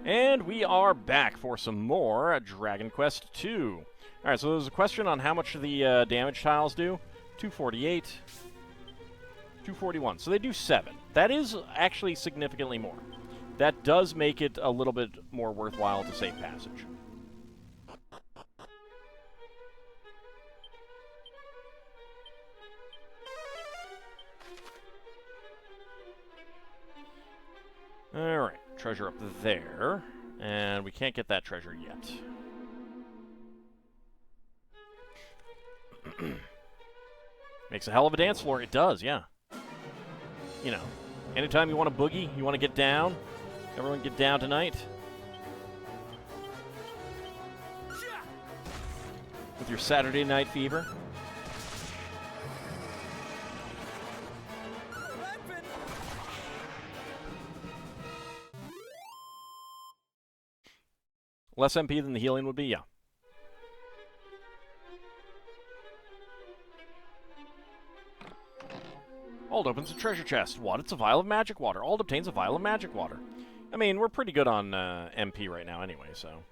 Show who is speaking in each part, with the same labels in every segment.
Speaker 1: And we are back for some more Dragon Quest II. Alright, so there's a question on how much the damage tiles do. 248, 241. So they do 7. That is actually significantly more. That does make it a little bit more worthwhile to save passage. Alright, treasure up there. And we can't get that treasure yet. Makes a hell of a dance floor. It does, yeah. You know, anytime you want to boogie, you want to get down, everyone get down tonight. With your Saturday night fever. Less MP than the healing would be, yeah. Ald opens a treasure chest. What? It's a vial of magic water. Ald obtains a vial of magic water. I mean, we're pretty good on MP right now anyway, so.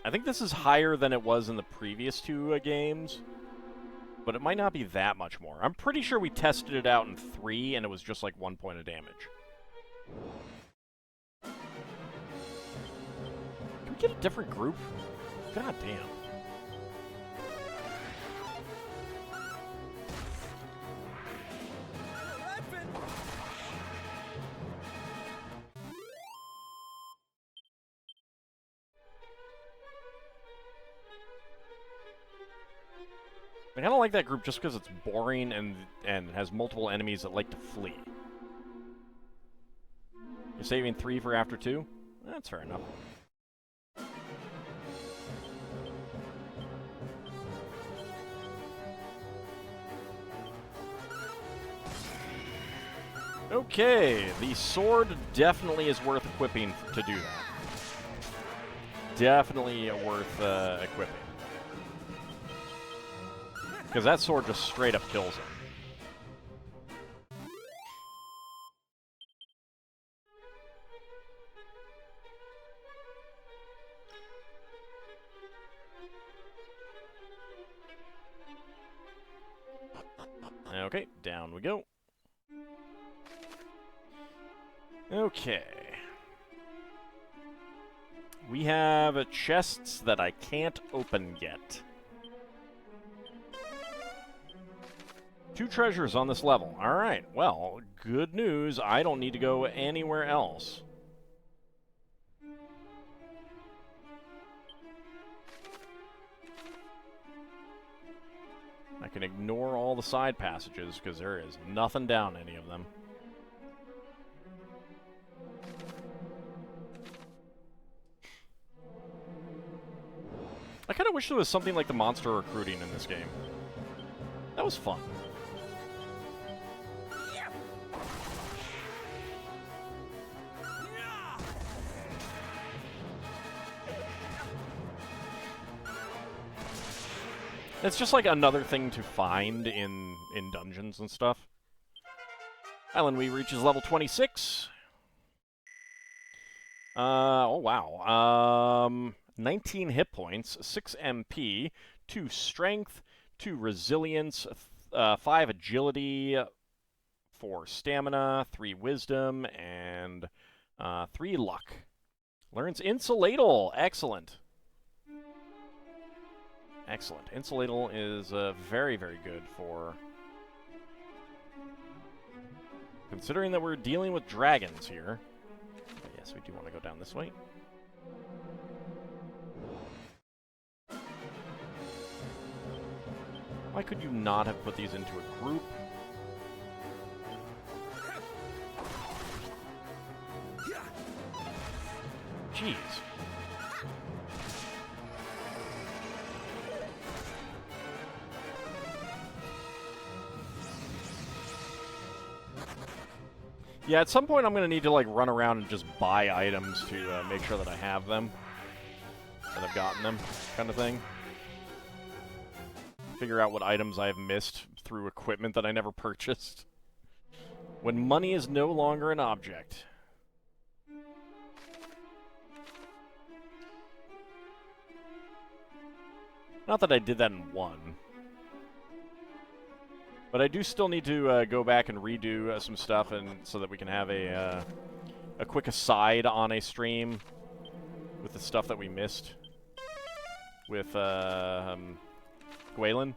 Speaker 1: I think this is higher than it was in the previous two games. But it might not be that much more. I'm pretty sure we tested it out in 3, and it was just like 1 point of damage. Can we get a different group? God damn. I kind of like that group just because it's boring and has multiple enemies that like to flee. You're saving 3 for after 2? That's fair enough. Okay, the sword definitely is worth equipping to do that. Definitely worth equipping. Because that sword just straight up kills him. Okay, down we go. Okay. We have chests that I can't open yet. 2 treasures on this level. Alright, well, good news. I don't need to go anywhere else. I can ignore all the side passages, because there is nothing down any of them. I kind of wish there was something like the monster recruiting in this game. That was fun. It's just like another thing to find in dungeons and stuff. Island we reaches level 26. Oh wow. 19 hit points, 6 MP, 2 strength, 2 resilience, 5 agility, 4 stamina, 3 wisdom, and 3 luck. Learns Insulatal. Excellent. Excellent. Insulatal is very, very good for... Considering that we're dealing with dragons here. But yes, we do want to go down this way. Why could you not have put these into a group? Jeez. Yeah, at some point I'm going to need to like run around and just buy items to make sure that I have them. That I've gotten them, kind of thing. Figure out what items I've missed through equipment that I never purchased. When money is no longer an object. Not that I did that in one. But I do still need to go back and redo some stuff, and so that we can have a quick aside on a stream with the stuff that we missed with Gwaylin.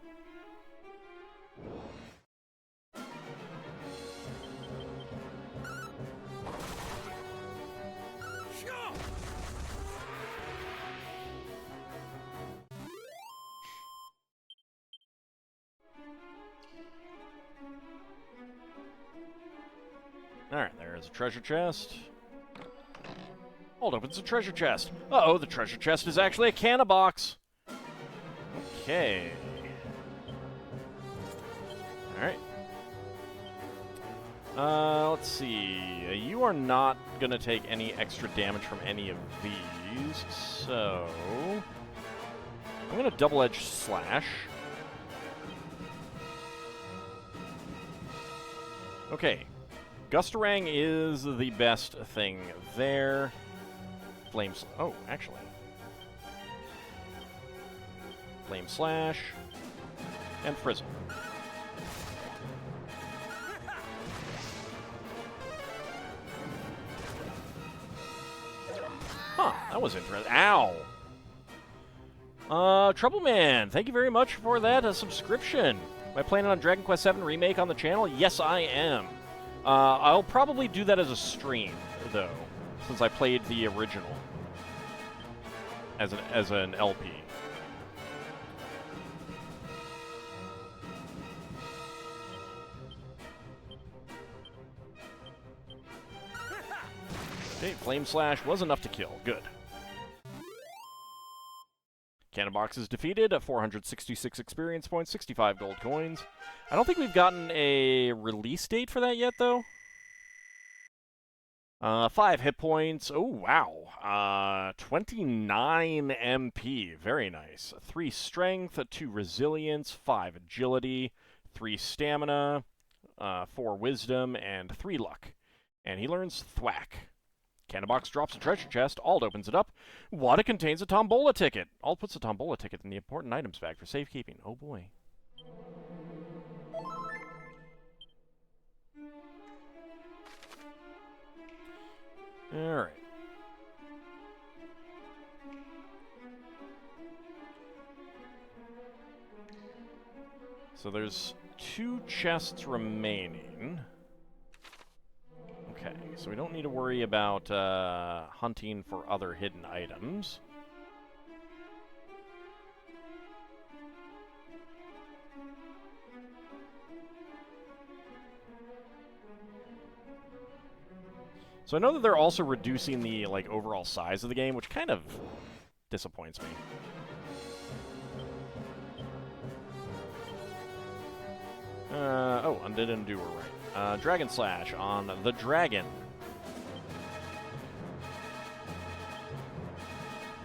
Speaker 1: Alright, there's a treasure chest. Hold up, it's a treasure chest. Uh-oh, the treasure chest is actually a canna box. Okay. Alright. Let's see. You are not going to take any extra damage from any of these, so... I'm going to double-edge slash. Okay. Gustarang is the best thing there. Flames. Oh, actually. Flame Slash. And Frizzle. Huh, that was interesting. Ow! Troubleman, thank you very much for that subscription. Am I planning on Dragon Quest VII Remake on the channel? Yes, I am. I'll probably do that as a stream, though, since I played the original as an LP. Okay, Flame Slash was enough to kill. Good. Cannon Box is defeated at 466 experience points, 65 gold coins. I don't think we've gotten a release date for that yet, though. 5 hit points. Oh, wow. 29 MP. Very nice. 3 strength, 2 resilience, 5 agility, 3 stamina, 4 wisdom, and 3 luck. And he learns Thwack. Cannabox drops a treasure chest. Ald opens it up. What? It contains a tombola ticket. Ald puts a tombola ticket in the important items bag for safekeeping. Oh boy. Alright. So there's 2 chests remaining. Okay, so we don't need to worry about hunting for other hidden items. So I know that they're also reducing the overall size of the game, which kind of disappoints me. Oh, Undead and Doer, right. Dragon Slash on the dragon.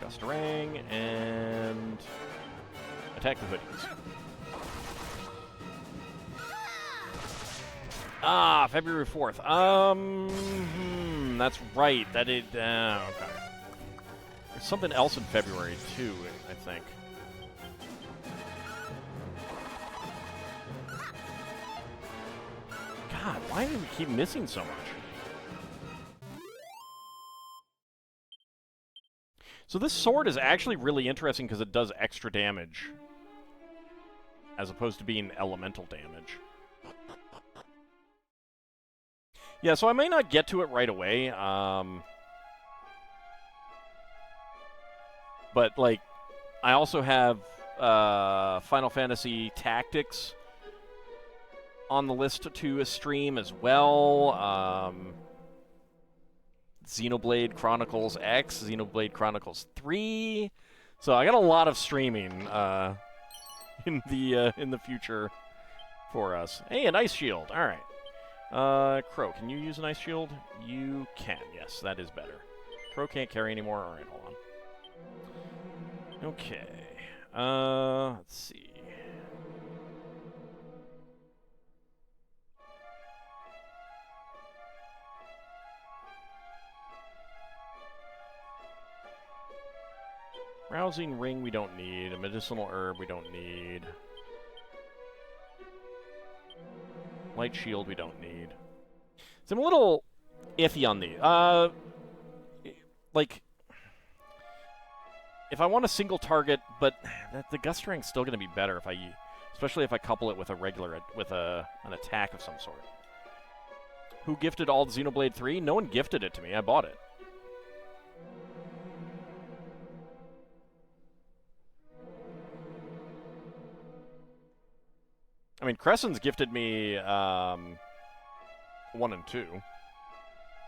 Speaker 1: Gustarang, and attack the hoodies. Ah, February 4th. That's right. That is, okay. There's something else in February, too, I think. God, why do we keep missing so much? So this sword is actually really interesting because it does extra damage as opposed to being elemental damage. Yeah, so I may not get to it right away, but, I also have Final Fantasy Tactics on the list to stream as well. Xenoblade Chronicles X, Xenoblade Chronicles 3. So I got a lot of streaming in the future for us. Hey, an ice shield. All right. Crow, can you use an ice shield? You can. Yes, that is better. Crow can't carry anymore. All right, hold on. Okay. Let's see. Rousing ring we don't need. A medicinal herb we don't need. Light shield we don't need. So I'm a little iffy on these. Like, if I want a single target, but the gust ring's still going to be better if especially if I couple it with a regular, an attack of some sort. Who gifted all the Xenoblade 3? No one gifted it to me. I bought it. I mean, Crescent's gifted me 1 and 2.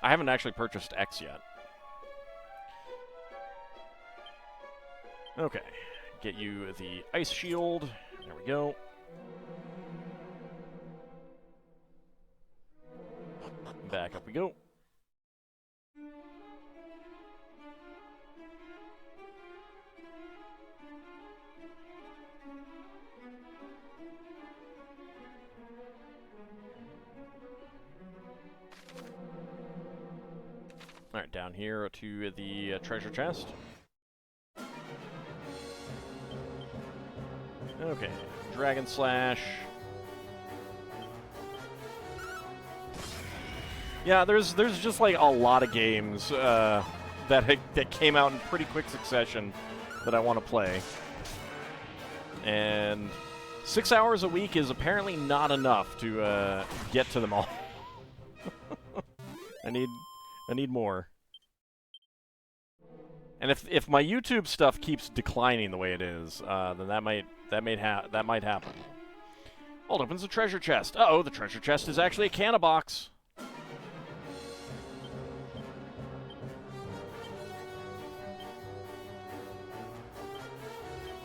Speaker 1: I haven't actually purchased X yet. Okay. Get you the ice shield. There we go. Back up we go. Alright, down here to the treasure chest. Okay, Dragon Slash. Yeah, there's just like a lot of games that came out in pretty quick succession that I want to play. And 6 hours a week is apparently not enough to get to them all. I need more. And if my YouTube stuff keeps declining the way it is, then that might happen. Hold opens the treasure chest. Uh-oh, the treasure chest is actually a canna box.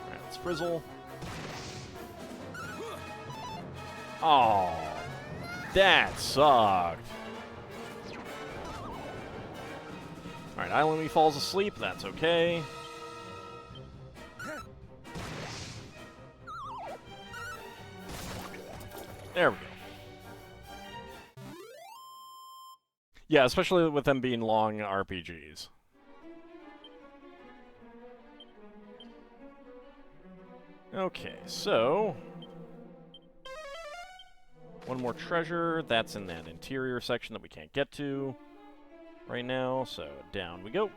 Speaker 1: Alright, let's frizzle. Oh, that sucked. Alright, Island falls asleep, that's okay. There we go. Yeah, especially with them being long RPGs. Okay, so... one more treasure. That's in that interior section that we can't get to right now, so down we go.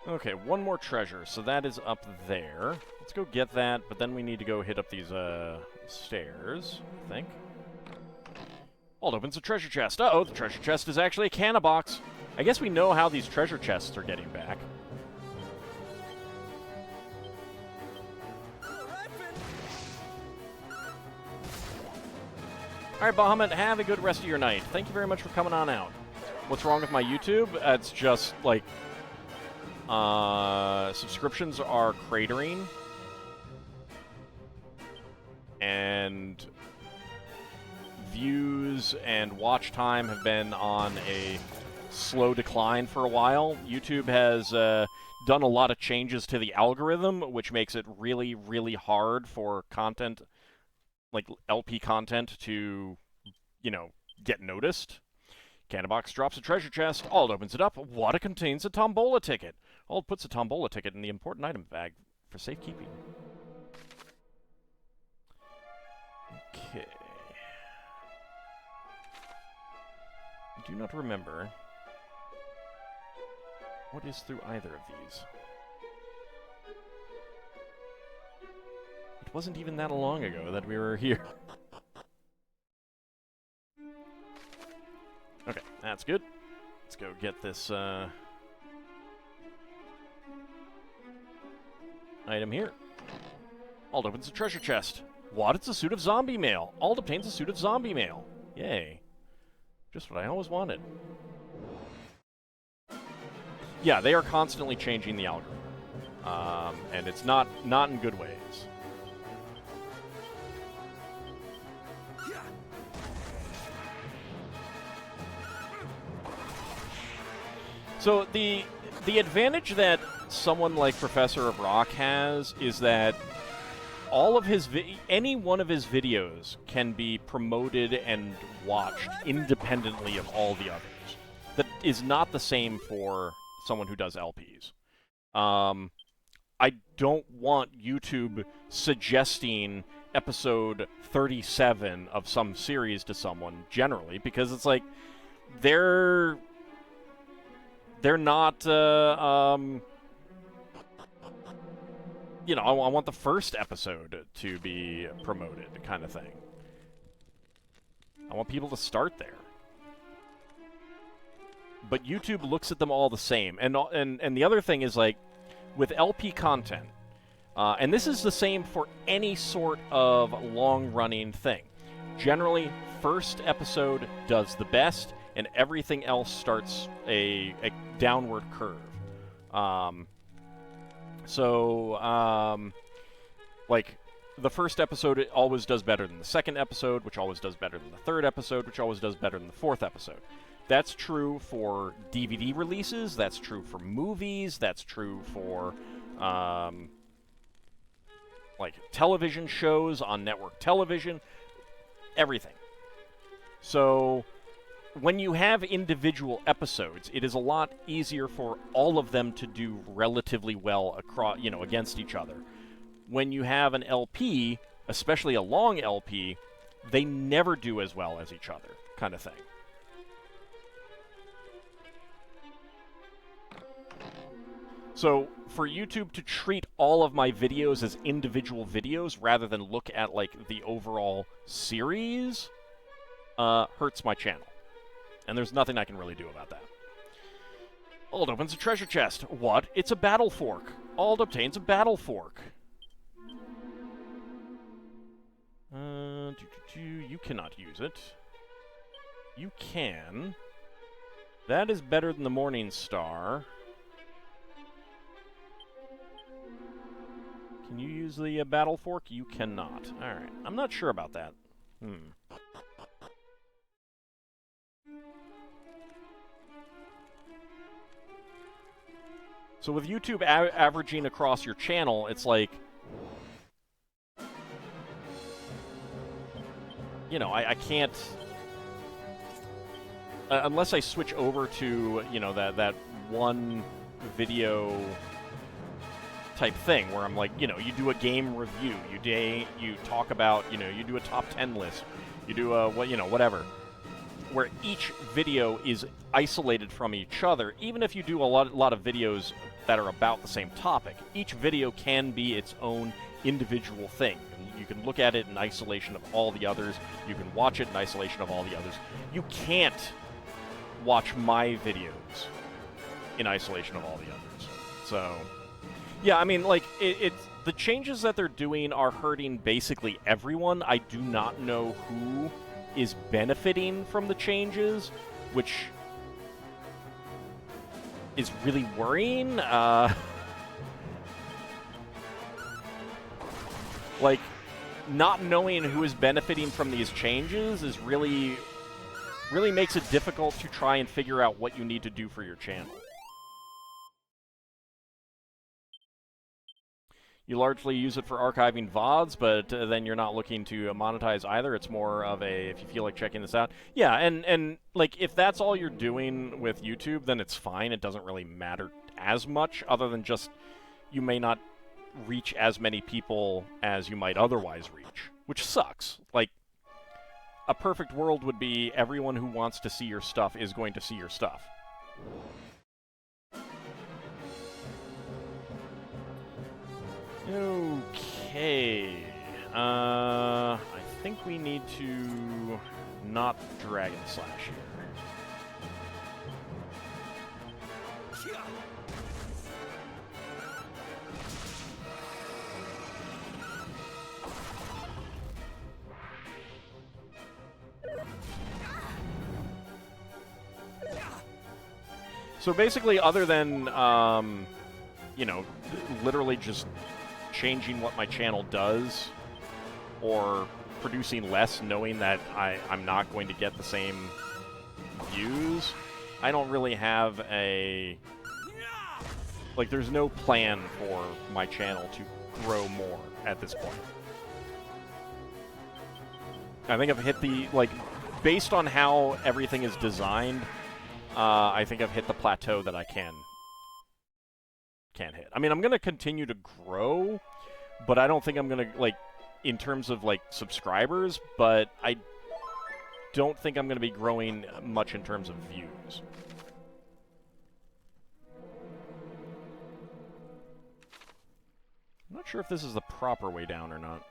Speaker 1: Okay, one more treasure, so that is up there. Let's go get that, but then we need to go hit up these stairs, I think. Hold opens the treasure chest. Uh-oh, the treasure chest is actually a canna box. I guess we know how these treasure chests are getting back. Alright, Bahamut, have a good rest of your night. Thank you very much for coming on out. What's wrong with my YouTube? It's just, like, subscriptions are cratering. And views and watch time have been on a slow decline for a while. YouTube has done a lot of changes to the algorithm, which makes it really, really hard for content, like LP content, to, you know, get noticed. Cannabox drops a treasure chest. Ald opens it up. What? It contains a tombola ticket. Ald puts a tombola ticket in the important item bag for safekeeping. Okay. I do not remember what is through either of these. It wasn't even that long ago that we were here. Okay, that's good. Let's go get this item here. Ald opens a treasure chest. What? It's a suit of zombie mail. Ald obtains a suit of zombie mail. Yay. Just what I always wanted. Yeah, they are constantly changing the algorithm. And it's not in good ways. So the advantage that someone like Professor of Rock has is that all of his any one of his videos can be promoted and watched independently of all the others. That is not the same for someone who does LPs. I don't want YouTube suggesting episode 37 of some series to someone generally, because it's like they're not you know, I want the first episode to be promoted, kind of thing. I want people to start there. But YouTube looks at them all the same. And the other thing is, like, with LP content, and this is the same for any sort of long-running thing. Generally, first episode does the best, and everything else starts a downward curve. Like, the first episode it always does better than the second episode, which always does better than the third episode, which always does better than the fourth episode. That's true for DVD releases, that's true for movies, that's true for, like, television shows on network television, everything. So, when you have individual episodes, it is a lot easier for all of them to do relatively well across, you know, against each other. When you have an LP, especially a long LP, they never do as well as each other, kind of thing. So, for YouTube to treat all of my videos as individual videos rather than look at, like, the overall series, hurts my channel. And there's nothing I can really do about that. Ald opens a treasure chest. What? It's a battle fork. Ald obtains a battle fork. You cannot use it. You can. That is better than the Morning Star. Can you use the battle fork? You cannot. Alright. I'm not sure about that. So with YouTube averaging across your channel, it's like, you know, I can't, unless I switch over to, you know, that one video type thing where I'm like, you know, you do a game review, you talk about, you know, you do a top 10 list, you do a, what, you know, whatever, where each video is isolated from each other. Even if you do a lot of videos that are about the same topic, each video can be its own individual thing. You can look at it in isolation of all the others. You can watch it in isolation of all the others. You can't watch my videos in isolation of all the others. So, yeah, I mean, like, the changes that they're doing are hurting basically everyone. I do not know who is benefiting from the changes, which is really worrying. Like, not knowing who is benefiting from these changes is really makes it difficult to try and figure out what you need to do for your channel. You largely use it for archiving VODs, but then you're not looking to monetize either. It's more of a, if you feel like checking this out. Yeah, and like, if that's all you're doing with YouTube, then it's fine. It doesn't really matter as much, other than just you may not reach as many people as you might otherwise reach, which sucks. Like, a perfect world would be everyone who wants to see your stuff is going to see your stuff. Okay. I think we need to not Dragon Slash here. So basically, other than, you know, literally just changing what my channel does, or producing less knowing that I'm not going to get the same views, I don't really have a... Like, there's no plan for my channel to grow more at this point. I think I've hit the, like, based on how everything is designed, I think I've hit the plateau that I can hit. I mean, I'm going to continue to grow, but I don't think I'm going to, like, in terms of, like, subscribers, but I don't think I'm going to be growing much in terms of views. I'm not sure if this is the proper way down or not.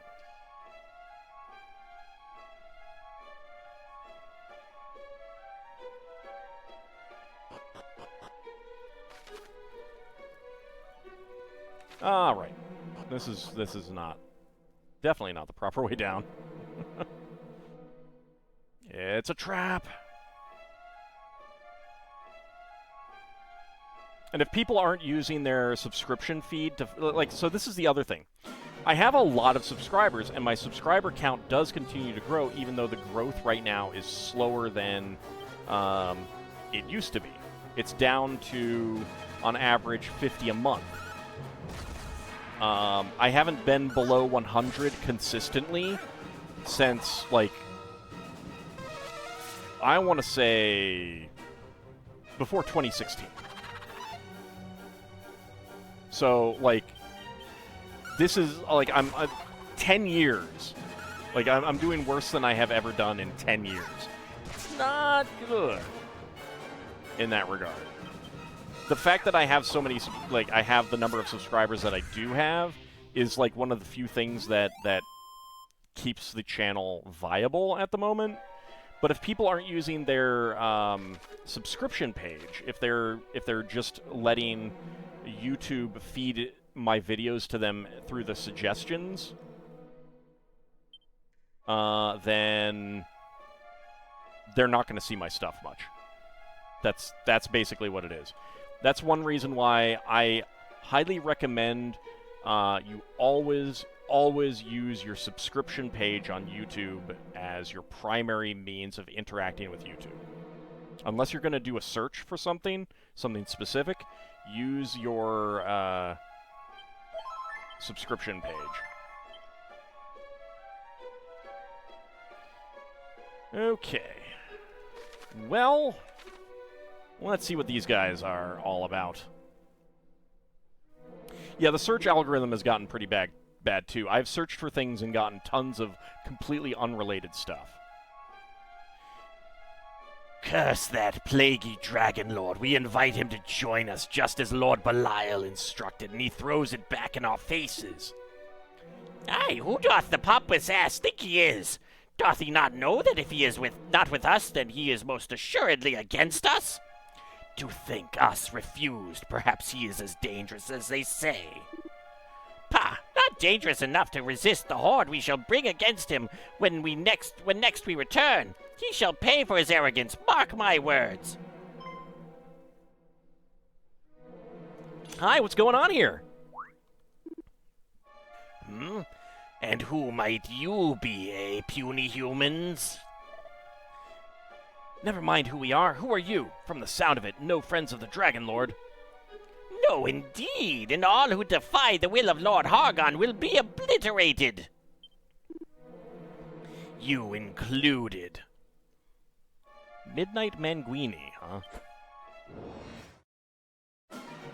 Speaker 1: All right. This is not, definitely not the proper way down. It's a trap. And if people aren't using their subscription feed to, like, so this is the other thing. I have a lot of subscribers, and my subscriber count does continue to grow, even though the growth right now is slower than it used to be. It's down to, on average, 50 a month. I haven't been below 100 consistently since, like, I want to say before 2016. So, like, this is, like, I'm 10 years. Like, I'm doing worse than I have ever done in 10 years. It's not good in that regard. The fact that I have so many, like, I have the number of subscribers that I do have is, like, one of the few things that keeps the channel viable at the moment. But if people aren't using their subscription page, if they're just letting YouTube feed my videos to them through the suggestions, then they're not going to see my stuff much. That's basically what it is. That's one reason why I highly recommend you always use your subscription page on YouTube as your primary means of interacting with YouTube. Unless you're going to do a search for something specific, use your subscription page. Okay. Well, let's see what these guys are all about. Yeah, the search algorithm has gotten pretty bad too. I've searched for things and gotten tons of completely unrelated stuff.
Speaker 2: Curse that plaguey dragon lord. We invite him to join us just as Lord Belial instructed, and he throws it back in our faces. Aye, who doth the pompous ass think he is? Doth he not know that if he is not with us, then he is most assuredly against us? To think us refused, perhaps he is as dangerous as they say. Pah, not dangerous enough to resist the horde we shall bring against him when next we return. He shall pay for his arrogance, mark my words.
Speaker 1: Hi, what's going on here?
Speaker 2: And who might you be, puny humans?
Speaker 1: Never mind who we are. Who are you? From the sound of it, no friends of the Dragon Lord.
Speaker 2: No, indeed, and all who defy the will of Lord Hargon will be obliterated. You included.
Speaker 1: Midnight Manguini, huh?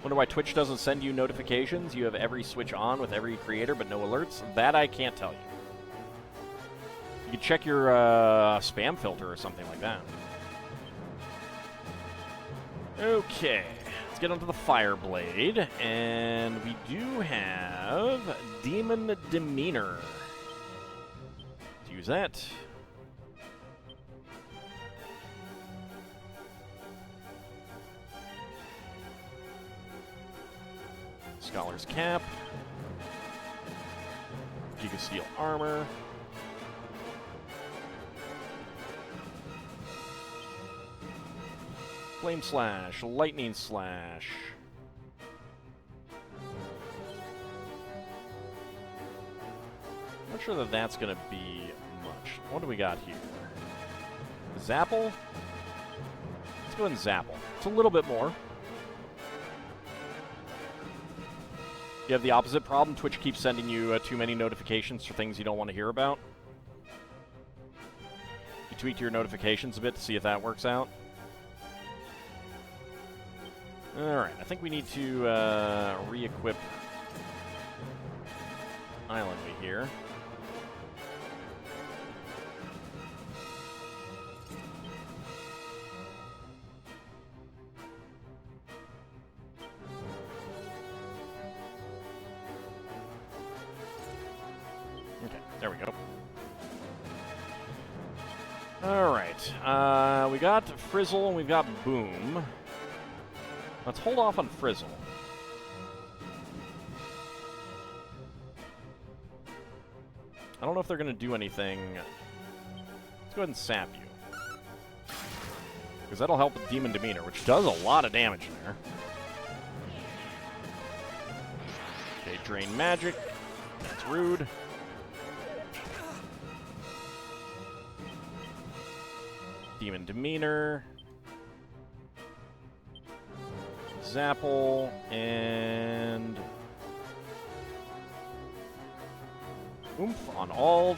Speaker 1: Wonder why Twitch doesn't send you notifications? You have every switch on with every creator, but no alerts? That I can't tell you. You can check your spam filter or something like that. Okay, let's get onto the Fireblade, and we do have Demon Demeanor. Let's use that. Scholar's Cap. Giga Steel Armor. Flame Slash, Lightning Slash. Not sure that that's going to be much. What do we got here? Zapple? Let's go ahead and Zapple. It's a little bit more. You have the opposite problem. Twitch keeps sending you too many notifications for things you don't want to hear about. You tweak your notifications a bit to see if that works out. Alright, I think we need to re-equip Islandly here. Okay, there we go. Alright, we got Frizzle and we've got Boom. Let's hold off on Frizzle. I don't know if they're going to do anything. Let's go ahead and sap you. Because that'll help with Demon Demeanor, which does a lot of damage there. Okay, Drain Magic. That's rude. Demon Demeanor. Zapple, and Oomph on Ald.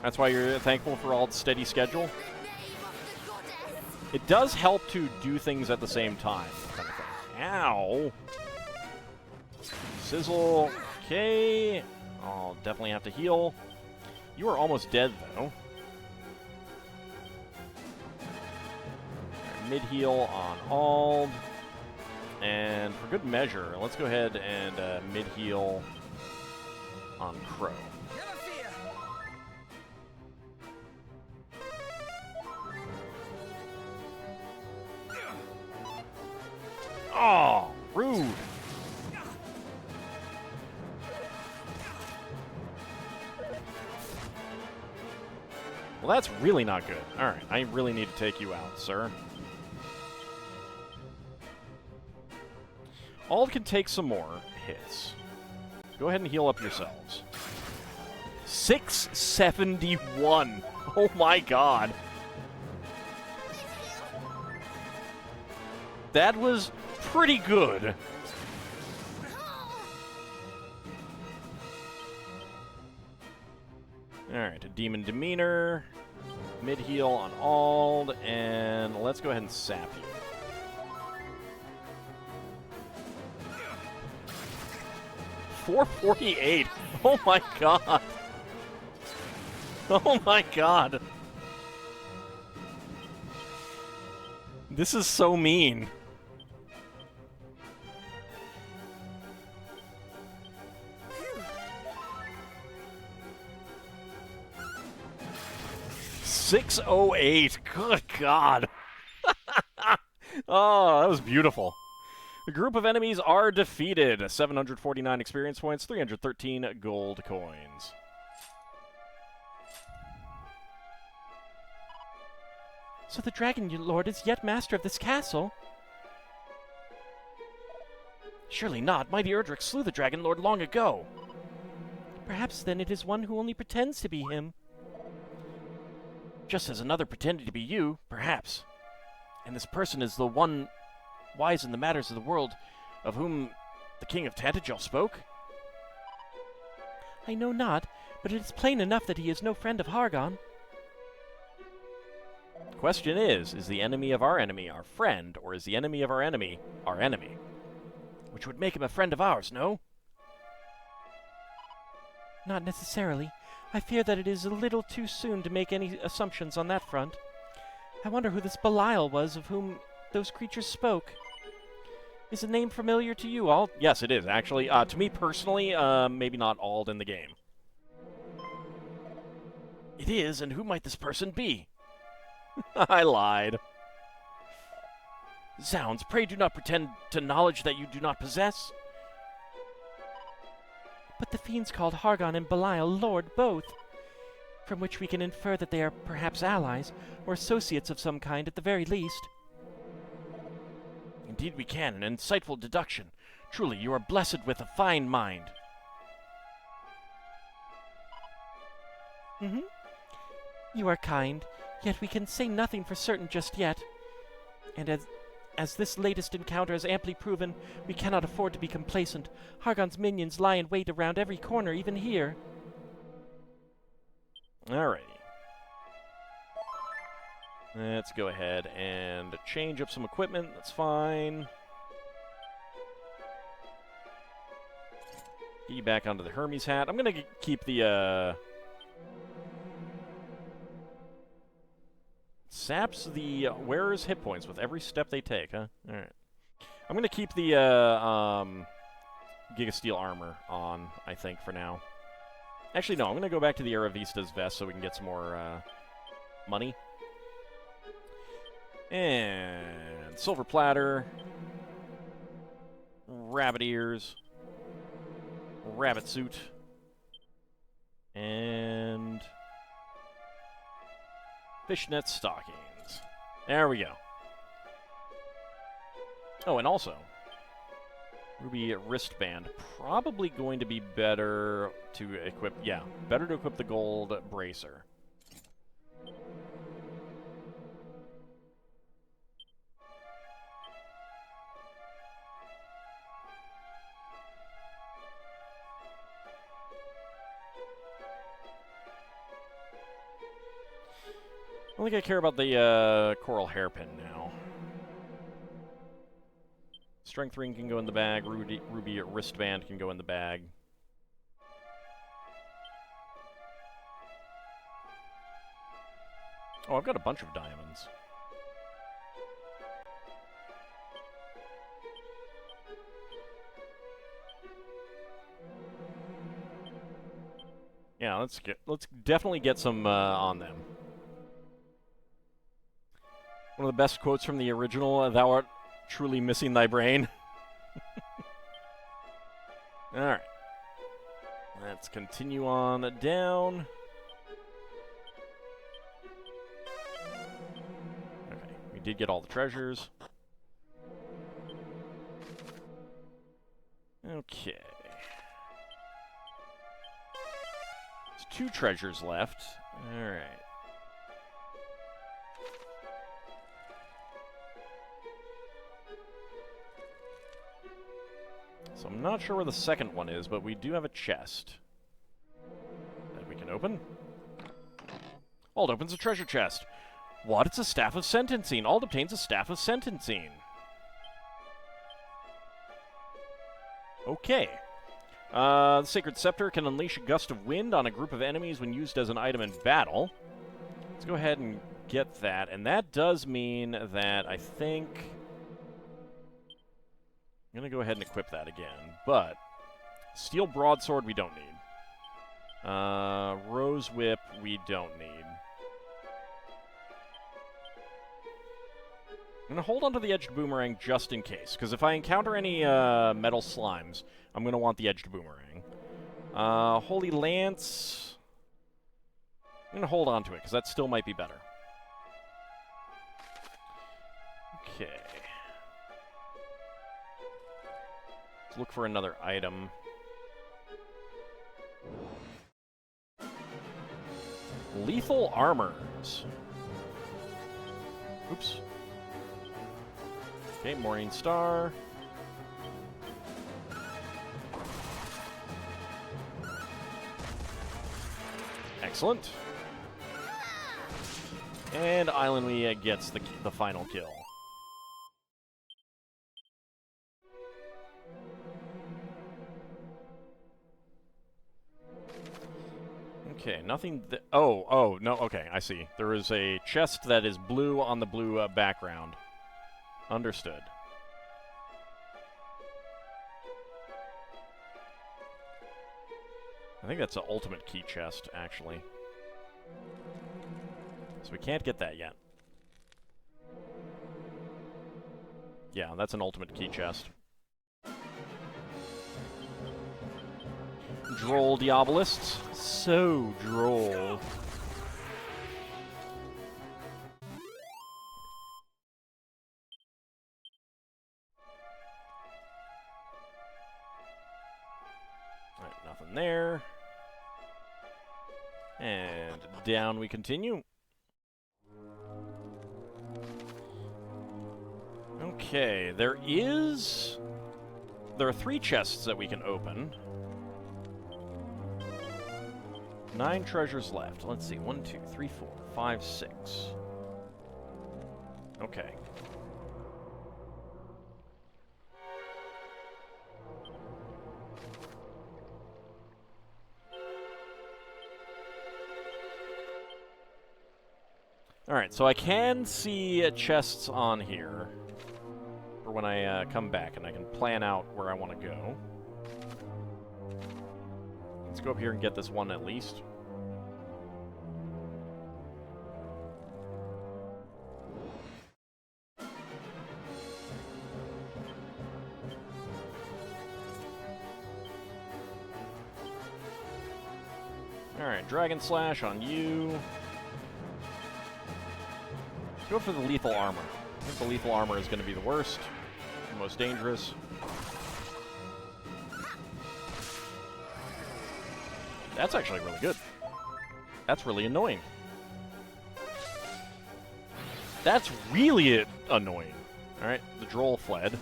Speaker 1: That's why you're thankful for Ald's steady schedule. It does help to do things at the same time. Kind of thing. Ow! Sizzle. Okay. I'll definitely have to heal. You are almost dead, though. Mid-heal on Ald. And for good measure, let's go ahead and mid-heal on Crow. Oh, rude. Well, that's really not good. All right, I really need to take you out, sir. Ald can take some more hits. Go ahead and heal up yourselves. 671. Oh my god. That was pretty good. Alright, a Demon Demeanor. Mid-heal on Ald. And let's go ahead and sap you. $448. Oh my god. Oh my god. This is so mean. $608. Good god. Oh, that was beautiful. The group of enemies are defeated. 749 experience points, 313 gold coins.
Speaker 3: So the Dragon Lord is yet master of this castle?
Speaker 2: Surely not. Mighty Erdrick slew the Dragon Lord long ago.
Speaker 3: Perhaps then it is one who only pretends to be him.
Speaker 2: Just as another pretended to be you, perhaps. And this person is the one wise in the matters of the world, of whom the King of Tantagel spoke?
Speaker 3: I know not, but it is plain enough that he is no friend of Hargon.
Speaker 1: The question is the enemy of our enemy our friend, or is the enemy of our enemy our enemy?
Speaker 2: Which would make him a friend of ours, no?
Speaker 3: Not necessarily. I fear that it is a little too soon to make any assumptions on that front. I wonder who this Belial was of whom those creatures spoke. Is the name familiar to you, Ald?
Speaker 1: Yes, it is, actually. To me personally, maybe not Ald in the game.
Speaker 2: It is, and who might this person be?
Speaker 1: I lied.
Speaker 2: Zounds, pray do not pretend to knowledge that you do not possess.
Speaker 3: But the fiends called Hargon and Belial Lord both, from which we can infer that they are perhaps allies, or associates of some kind at the very least.
Speaker 2: Indeed we can, an insightful deduction. Truly, you are blessed with a fine mind.
Speaker 3: Mm-hmm. You are kind, yet we can say nothing for certain just yet. And As this latest encounter has amply proven, we cannot afford to be complacent. Hargon's minions lie in wait around every corner, even here.
Speaker 1: Alrighty. Let's go ahead and change up some equipment. That's fine. Get you back onto the Hermes hat. I'm going to keep the, saps the wearer's hit points with every step they take, huh? Alright. I'm going to keep the, Giga Steel armor on, I think, for now. Actually, no, I'm going to go back to the Aravista's vest so we can get some more, money. And silver platter. Rabbit ears. Rabbit suit. And fishnet stockings. There we go. Oh, and also, ruby wristband. Probably going to be better to equip, yeah, better to equip the gold bracer. I don't think I care about the coral hairpin now. Strength ring can go in the bag. Ruby wristband can go in the bag. Oh, I've got a bunch of diamonds. Yeah, let's definitely get some on them. One of the best quotes from the original, "Thou art truly missing thy brain." Alright. Let's continue on down. Okay, we did get all the treasures. Okay. There's 2 treasures left. Alright. So I'm not sure where the second one is, but we do have a chest that we can open. Oh, it opens a treasure chest. What? It's a staff of sentencing. Ald obtains a staff of sentencing. Okay. The Sacred Scepter can unleash a gust of wind on a group of enemies when used as an item in battle. Let's go ahead and get that. And that does mean that I think I'm going to go ahead and equip that again, but Steel Broadsword we don't need. Rose Whip we don't need. I'm going to hold on to the Edged Boomerang just in case, because if I encounter any metal slimes, I'm going to want the Edged Boomerang. Holy Lance, I'm going to hold on to it, because that still might be better. Okay. Look for another item. Lethal armors. Oops. Okay, Morning Star. Excellent. And Island Lee gets the final kill. Okay, nothing... Oh, no, okay, I see. There is a chest that is blue on the blue background. Understood. I think that's an ultimate key chest, actually. So we can't get that yet. Yeah, that's an ultimate key chest. Droll Diabolists. So droll. Alright, nothing there. And down we continue. Okay, there are 3 chests that we can open. 9 treasures left. Let's see. 1, 2, 3, 4, 5, 6. Okay. Alright, so I can see chests on here for when I come back, and I can plan out where I want to go. Let's go up here and get this one at least. Alright, Dragon Slash on you. Go for the lethal armor. I think the lethal armor is going to be the worst, the most dangerous. That's actually really good. That's really annoying. That's really annoying. Alright, the droll fled.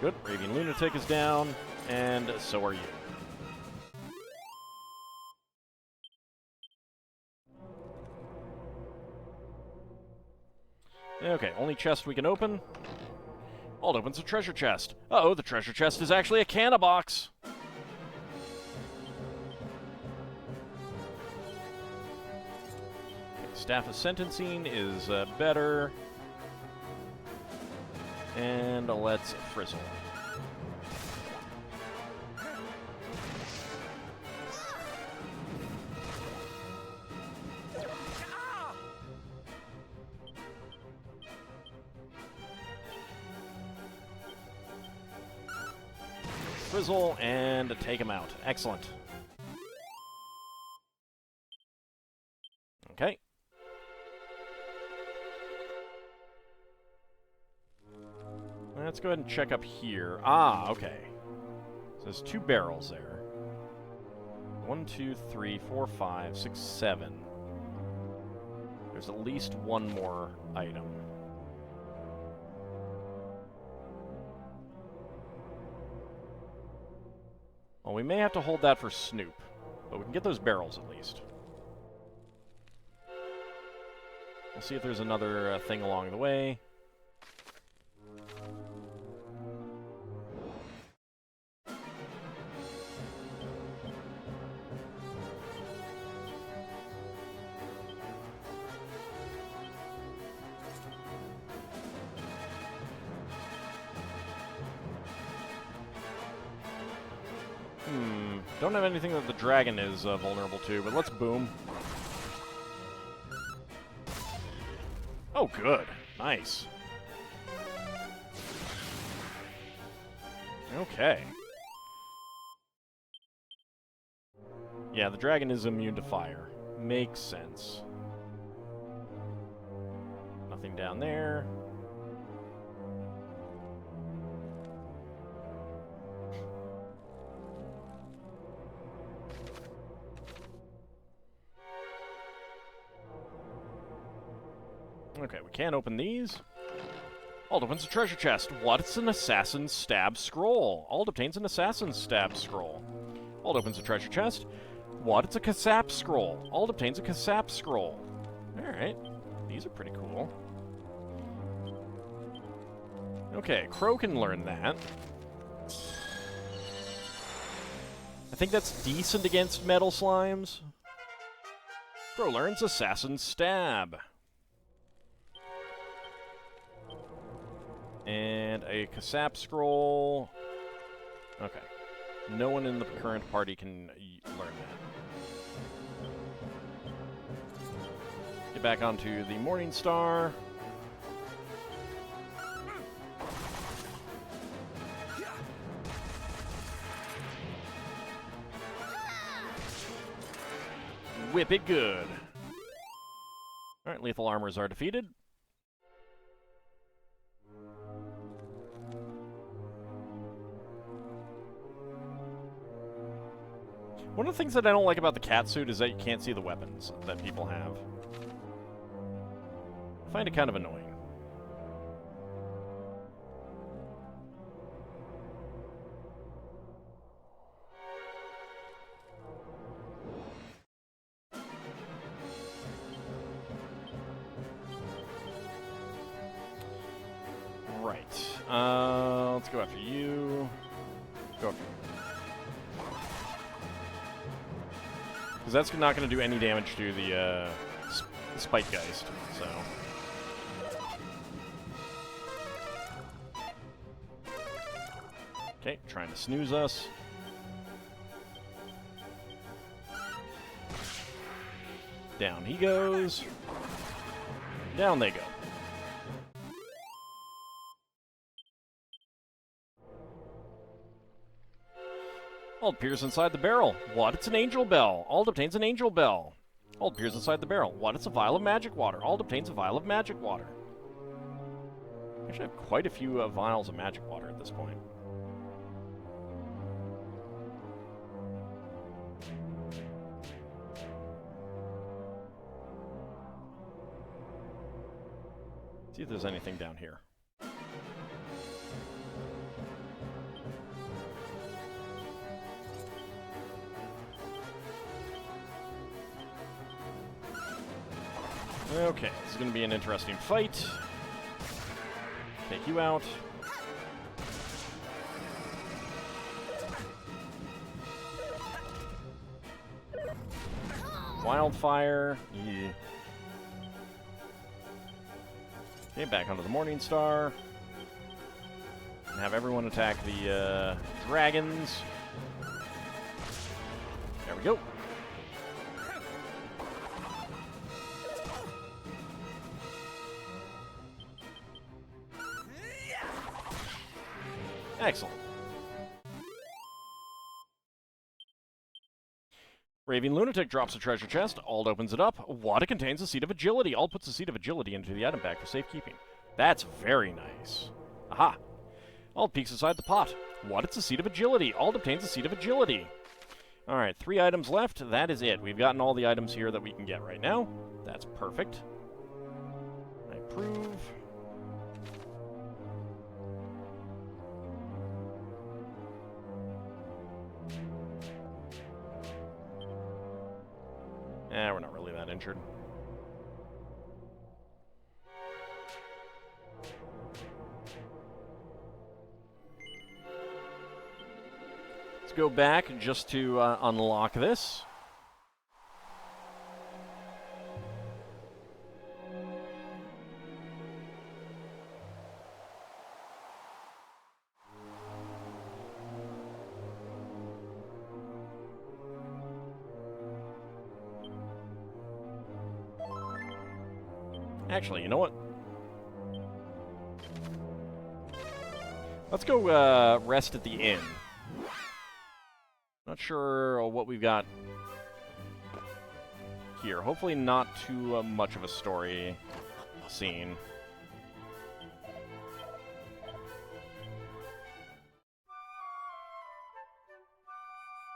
Speaker 1: Good, Raving Lunatic is down, and so are you. Okay, only chest we can open. Alt opens a treasure chest. Uh-oh, the treasure chest is actually a canna box. Okay, Staff of Sentencing is better. And let's frizzle. Frizzle and take him out. Excellent. Okay. Let's go ahead and check up here. Ah, okay. So there's 2 barrels there. 1, 2, 3, 4, 5, 6, 7. There's at least one more item. Well, we may have to hold that for Snoop, but we can get those barrels at least. We'll see if there's another thing along the way. Don't have anything that the dragon is vulnerable to, but let's boom. Oh, good. Nice. Okay. Yeah, the dragon is immune to fire. Makes sense. Nothing down there. Okay, we can't open these. Alt opens a treasure chest. What's an assassin's stab scroll? Alt obtains an assassin's stab scroll. Alt opens a treasure chest. What? It's a Kasap scroll. Alt obtains a Kasap scroll. Alright. These are pretty cool. Okay, Crow can learn that. I think that's decent against metal slimes. Crow learns Assassin's Stab. And a Kasap scroll. Okay. No one in the current party can learn that. Get back onto the Morning Star. Whip it good. Alright, lethal armors are defeated. One of the things that I don't like about the cat suit is that you can't see the weapons that people have. I find it kind of annoying. Right. Let's go after you. Go after you. Because that's not going to do any damage to the Spike Geist, so... Okay, trying to snooze us. Down he goes. Down they go. All appears inside the barrel. What? It's an angel bell. All obtains an angel bell. All appears inside the barrel. What? It's a vial of magic water. All obtains a vial of magic water. Actually, I have quite a few vials of magic water at this point. See if there's anything down here. Okay, this is going to be an interesting fight. Take you out. Wildfire. Yeah. Okay, back onto the Morning Star. And have everyone attack the dragons. There we go. Excellent. Raving Lunatic drops a treasure chest. Ald opens it up. What? It contains a seed of agility. Ald puts a seed of agility into the item bag for safekeeping. That's very nice. Aha. Ald peeks inside the pot. What? It's a seed of agility. Ald obtains a seed of agility. Alright, 3 items left. That is it. We've gotten all the items here that we can get right now. That's perfect. I approve. We're not really that injured. Let's go back just to unlock this. Actually, you know what? Let's go rest at the inn. Not sure what we've got here. Hopefully not too much of a story scene.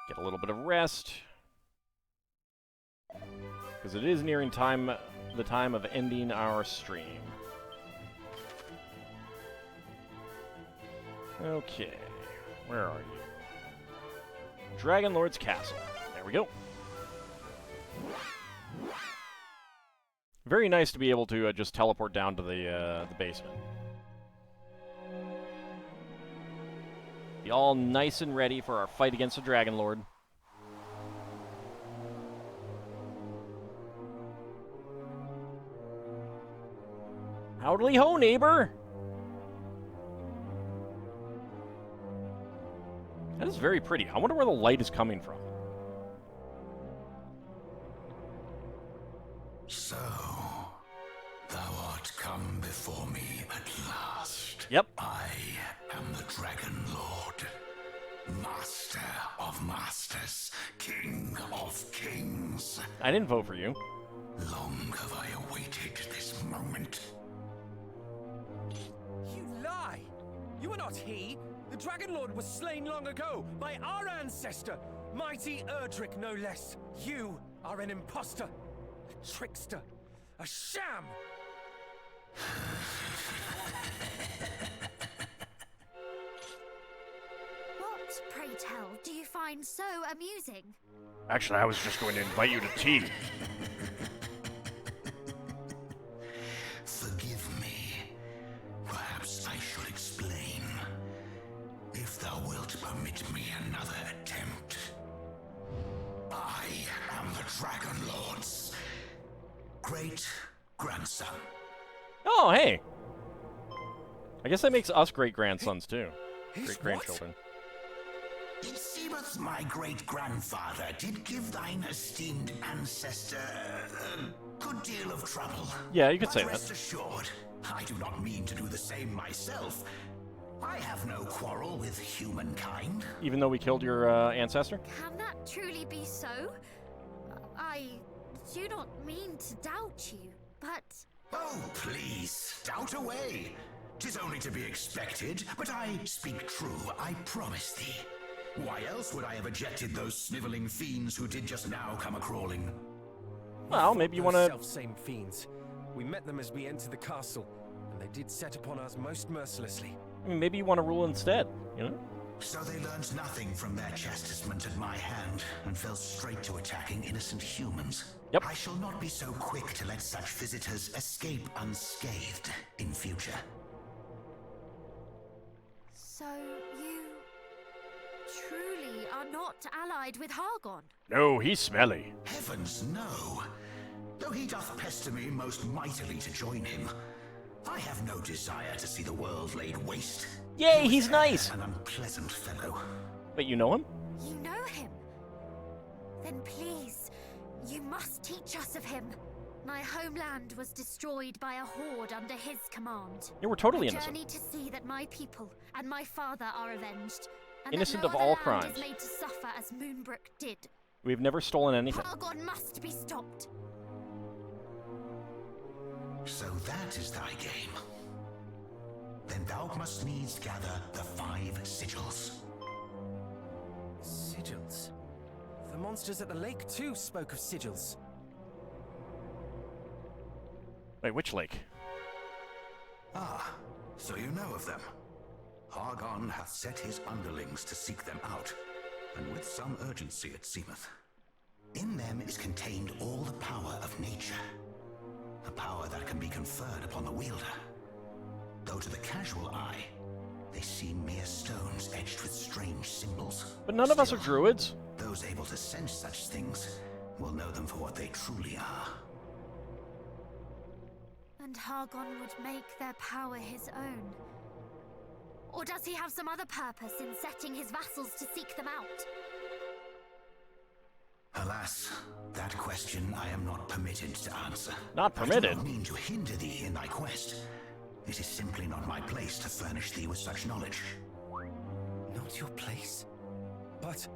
Speaker 1: Get a little bit of rest. Because it is nearing the time of ending our stream. Okay, where are you? Dragon Lord's Castle. There we go. Very nice to be able to just teleport down to the basement. Be all nice and ready for our fight against the Dragon Lord. Howdy ho, neighbor! That is very pretty. I wonder where the light is coming from.
Speaker 4: So, thou art come before me at last.
Speaker 1: Yep.
Speaker 4: I am the Dragon Lord, Master of Masters, King of Kings.
Speaker 1: I didn't vote for you.
Speaker 4: Long have I awaited this moment.
Speaker 5: You lie! You are not he! The Dragon Lord was slain long ago by our ancestor, mighty Erdrick no less. You are an impostor, a trickster, a sham!
Speaker 6: find so amusing?
Speaker 1: Actually, I was just going to invite you to tea.
Speaker 4: Forgive me. Perhaps I should explain. If thou wilt permit me another attempt. I am the Dragon Lord's great-grandson.
Speaker 1: Oh, hey. I guess that makes us great-grandsons, too.
Speaker 5: His
Speaker 1: Great-grandchildren.
Speaker 4: It seemeth my great-grandfather did give thine esteemed ancestor a good deal of trouble.
Speaker 1: Yeah, you could
Speaker 4: But
Speaker 1: say
Speaker 4: rest
Speaker 1: that.
Speaker 4: assured, I do not mean to do the same myself. I have no quarrel with humankind.
Speaker 1: Even though we killed your ancestor?
Speaker 6: Can that truly be so? I do not mean to doubt you, but
Speaker 4: Oh, please, doubt away. 'Tis only to be expected, but I speak true, I promise thee. Why else would I have ejected those sniveling fiends who did just now come a-crawling?
Speaker 1: Well, maybe you want
Speaker 5: Those
Speaker 1: to...
Speaker 5: self-same fiends. We met them as we entered the castle, and they did set upon us most mercilessly.
Speaker 1: Maybe you want to rule instead, you know?
Speaker 4: So they learned nothing from their chastisement at my hand and fell straight to attacking innocent humans.
Speaker 1: Yep.
Speaker 4: I shall not be so quick to let such visitors escape unscathed in future.
Speaker 6: so you truly are not allied with Hargon?
Speaker 1: No, he's smelly.
Speaker 4: Heavens, no. Though he doth pester me most mightily to join him, I have no desire to see the world laid waste.
Speaker 1: Yay, he's nice!
Speaker 4: An unpleasant fellow.
Speaker 1: Wait, you know him?
Speaker 6: You know him? Then please, you must teach us of him. My homeland was destroyed by a horde under his command.
Speaker 1: Yeah, we're totally
Speaker 6: A
Speaker 1: innocent.
Speaker 6: journey to see that my people and my father are avenged. And
Speaker 1: Innocent
Speaker 6: that no
Speaker 1: of all
Speaker 6: other land
Speaker 1: crimes.
Speaker 6: is made to suffer as Moonbrook did.
Speaker 1: We've never stolen anything.
Speaker 6: Hargon must be stopped.
Speaker 4: So that is thy game. Then thou must needs gather the 5 sigils.
Speaker 5: Sigils? The monsters at the lake too spoke of sigils.
Speaker 1: Wait, which lake?
Speaker 4: Ah, so you know of them. Hargon hath set his underlings to seek them out, and with some urgency it seemeth. In them is contained all the power of nature, a power that can be conferred upon the wielder. Though to the casual eye, they seem mere stones edged with strange symbols.
Speaker 1: But none of us are
Speaker 4: Still,
Speaker 1: druids.
Speaker 4: those able to sense such things will know them for what they truly are.
Speaker 6: And Hargon would make their power his own. Or does he have some other purpose in setting his vassals to seek them out?
Speaker 4: Alas, that question I am not permitted to answer.
Speaker 1: Not
Speaker 4: I do
Speaker 1: permitted?
Speaker 4: not mean to hinder thee in thy quest. It is simply not my place to furnish thee with such knowledge.
Speaker 5: Not your place? But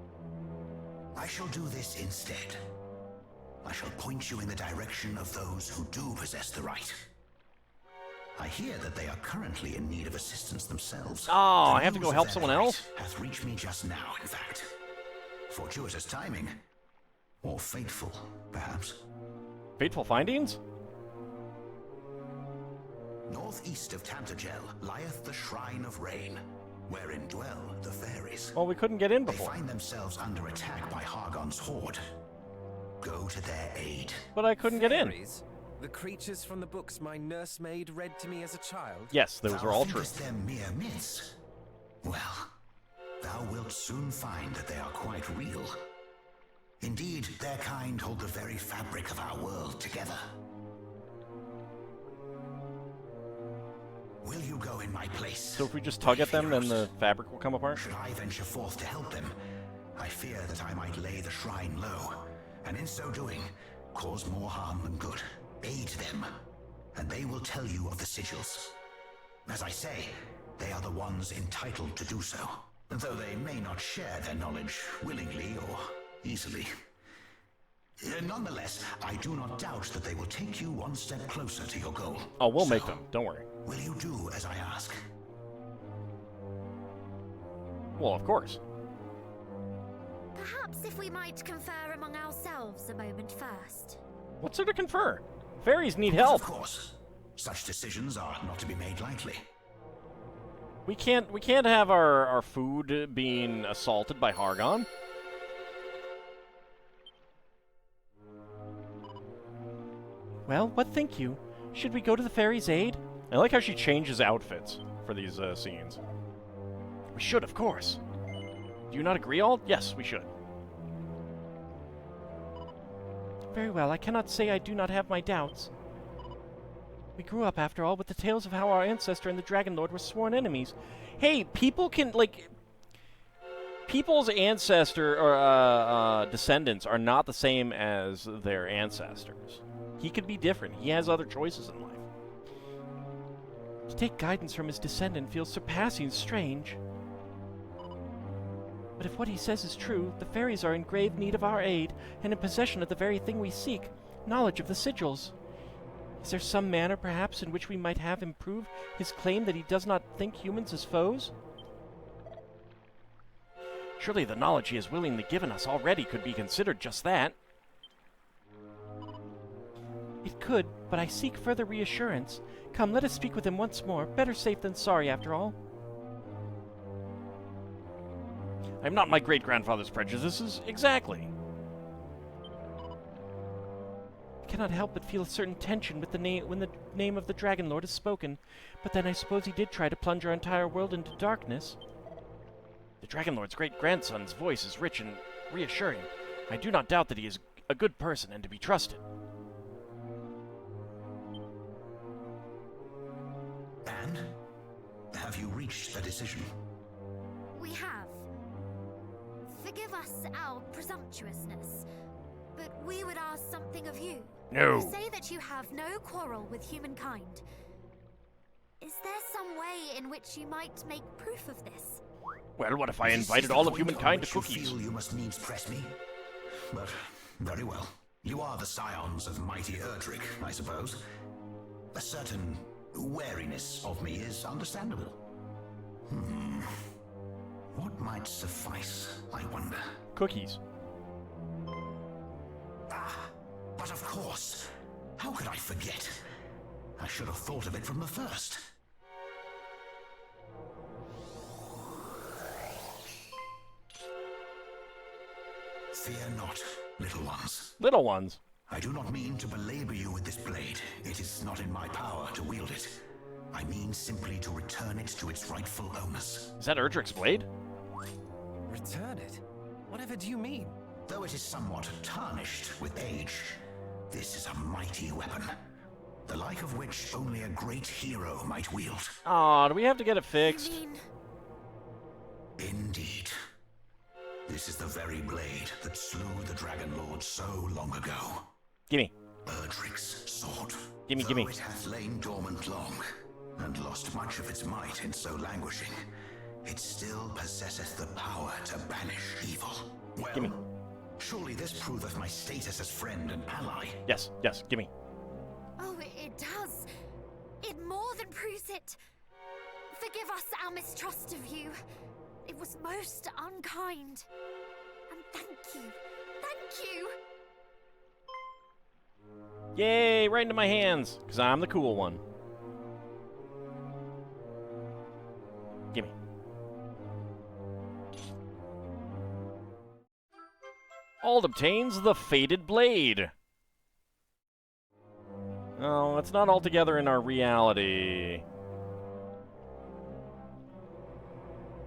Speaker 4: I shall do this instead. I shall point you in the direction of those who do possess the right. I hear that they are currently in need of assistance themselves.
Speaker 1: Oh,
Speaker 4: The
Speaker 1: I have to
Speaker 4: news
Speaker 1: go
Speaker 4: of
Speaker 1: help
Speaker 4: their
Speaker 1: someone
Speaker 4: plight
Speaker 1: else?
Speaker 4: hath reached me just now, in fact. Fortuitous timing. Or fateful, perhaps.
Speaker 1: Fateful findings?
Speaker 4: Northeast of Tantagel lieth the Shrine of Rain, wherein dwell the fairies.
Speaker 1: Well, we couldn't get in
Speaker 4: They
Speaker 1: before.
Speaker 4: find themselves under attack by Hargon's horde. Go to their aid.
Speaker 1: But I couldn't get in.
Speaker 5: fairies? The creatures from the books my nursemaid read to me as a child?
Speaker 1: Yes, those are all true.
Speaker 4: Thinkest them mere myths? Well, thou wilt soon find that they are quite real. Indeed, their kind hold the very fabric of our world together. Will you go in my place?
Speaker 1: So if we just tug at them, then the fabric will come apart?
Speaker 4: Should I venture forth to help them, I fear that I might lay the shrine low, and in so doing, cause more harm than good. Aid them, and they will tell you of the sigils. As I say, they are the ones entitled to do so, though they may not share their knowledge willingly or easily. Nonetheless, I do not doubt that they will take you one step closer to your goal.
Speaker 1: Oh, we'll
Speaker 4: So,
Speaker 1: make them. Don't worry.
Speaker 4: Will you do as I ask?
Speaker 1: Well, of course.
Speaker 6: Perhaps if we might confer among ourselves a moment first.
Speaker 1: What's there to confer? Fairies need
Speaker 4: Of
Speaker 1: help.
Speaker 4: course. Such decisions are not to be made lightly.
Speaker 1: We can't have our food being assaulted by Hargon.
Speaker 3: Well, what think you? Should we go to the fairy's aid?
Speaker 1: I like how she changes outfits for these scenes.
Speaker 3: We should, of course.
Speaker 1: Do you not agree, all? Yes, we should.
Speaker 3: Very well, I cannot say I do not have my doubts. We grew up, after all, with the tales of how our ancestor and the Dragon Lord were sworn enemies.
Speaker 1: Hey, people can, like... People's ancestor, or, descendants are not the same as their ancestors. He could be different. He has other choices in life.
Speaker 3: To take guidance from his descendant feels surpassing strange. But if what he says is true, the fairies are in grave need of our aid, and in possession of the very thing we seek, knowledge of the sigils. Is there some manner, perhaps, in which we might have him prove his claim that he does not think humans as foes?
Speaker 1: Surely the knowledge he has willingly given us already could be considered just that.
Speaker 3: It could, but I seek further reassurance. Come, let us speak with him once more. Better safe than sorry, after all.
Speaker 1: I am not my great-grandfather's prejudices. Exactly.
Speaker 3: I cannot help but feel a certain tension with when the name of the Dragon Lord is spoken. But then I suppose he did try to plunge our entire world into darkness.
Speaker 1: The Dragon Lord's great-grandson's voice is rich and reassuring. I do not doubt that he is a good person and to be trusted.
Speaker 4: And? Have you reached a decision?
Speaker 6: We have. Forgive us our presumptuousness, but we would ask something of you.
Speaker 1: No.
Speaker 6: You say that you have no quarrel with humankind. Is there some way in which you might make proof of this?
Speaker 1: Well, what if I
Speaker 4: This
Speaker 1: invited
Speaker 4: is the
Speaker 1: all of
Speaker 4: point on
Speaker 1: humankind
Speaker 4: which
Speaker 1: to
Speaker 4: you
Speaker 1: cookies?
Speaker 4: feel you must needs press me? But, very well. You are the scions of mighty Erdrick, I suppose. A certain wariness of me is understandable. What might suffice, I wonder?
Speaker 1: Cookies.
Speaker 4: But of course. How could I forget? I should have thought of it from the first. Fear not, little ones.
Speaker 1: Little ones.
Speaker 4: I do not mean to belabor you with this blade. It is not in my power to wield it. I mean simply to return it to its rightful owners.
Speaker 1: Is that Erdrick's blade?
Speaker 5: Return it? Whatever do you mean?
Speaker 4: Though it is somewhat tarnished with age, this is a mighty weapon, the like of which only a great hero might wield.
Speaker 1: Aw, do we have to get it
Speaker 6: I
Speaker 1: fixed?
Speaker 6: mean,
Speaker 4: Indeed. This is the very blade that slew the Dragon Lord so long ago.
Speaker 1: Gimme.
Speaker 4: Erdrick's sword.
Speaker 1: Gimme,
Speaker 4: Though
Speaker 1: gimme.
Speaker 4: it hath lain dormant long, and lost much of its might in so languishing, it still possesseth the power to banish evil. Well,
Speaker 1: Gimme.
Speaker 4: surely this proveth my status as friend and ally.
Speaker 1: Yes, yes, gimme.
Speaker 6: oh, it does. It more than proves it. Forgive us our mistrust of you. It was most unkind. And thank you. Thank you.
Speaker 1: Yay, right into my hands, because I'm the cool one. Gimme. Ald obtains the Fated Blade. Oh, it's not altogether in our reality.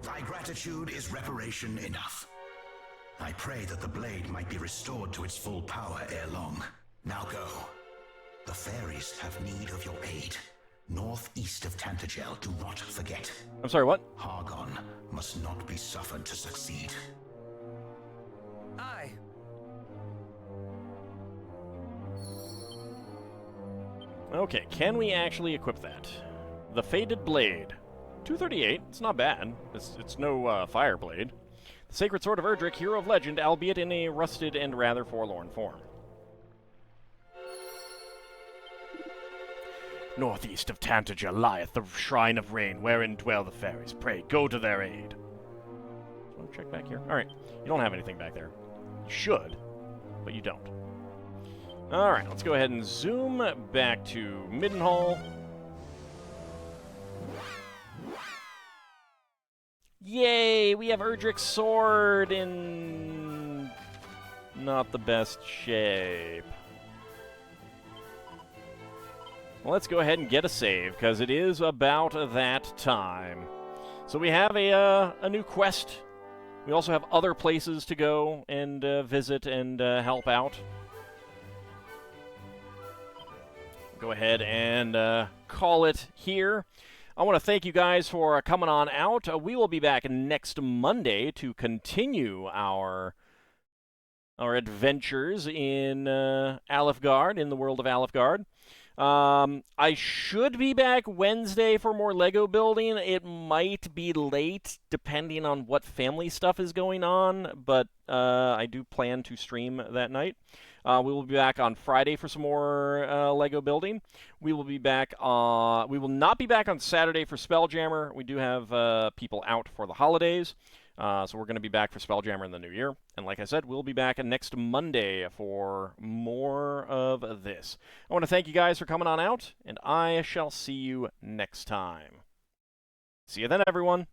Speaker 4: Thy gratitude is reparation enough. I pray that the blade might be restored to its full power ere long. Now go. The fairies have need of your aid. Northeast of Tantagel, do not forget.
Speaker 1: I'm sorry, what?
Speaker 4: Hargon must not be suffered to succeed.
Speaker 5: Aye.
Speaker 1: Okay, can we actually equip that? The Fated Blade. 238, it's not bad. It's no fire blade. The Sacred Sword of Erdrick, hero of legend, albeit in a rusted and rather forlorn form. Northeast of Tantagel lieth the Shrine of Rain, wherein dwell the fairies. Pray, go to their aid. Want to check back here? Alright, you don't have anything back there. You should, but you don't. Alright, let's go ahead and zoom back to Middenhall. Yay! We have Erdrick's sword in not the best shape. Well, let's go ahead and get a save, because it is about that time. So we have a new quest. We also have other places to go and visit and help out. Go ahead and call it here. I want to thank you guys for coming on out. We will be back next Monday to continue our adventures in Alefgard, in the world of Alefgard. I should be back Wednesday for more Lego building. It might be late, depending on what family stuff is going on, but I do plan to stream that night. We will be back on Friday for some more Lego building. We will be back on. We will not be back on Saturday for Spelljammer. We do have people out for the holidays, so we're going to be back for Spelljammer in the new year. And like I said, we'll be back next Monday for more of this. I want to thank you guys for coming on out, and I shall see you next time. See you then, everyone.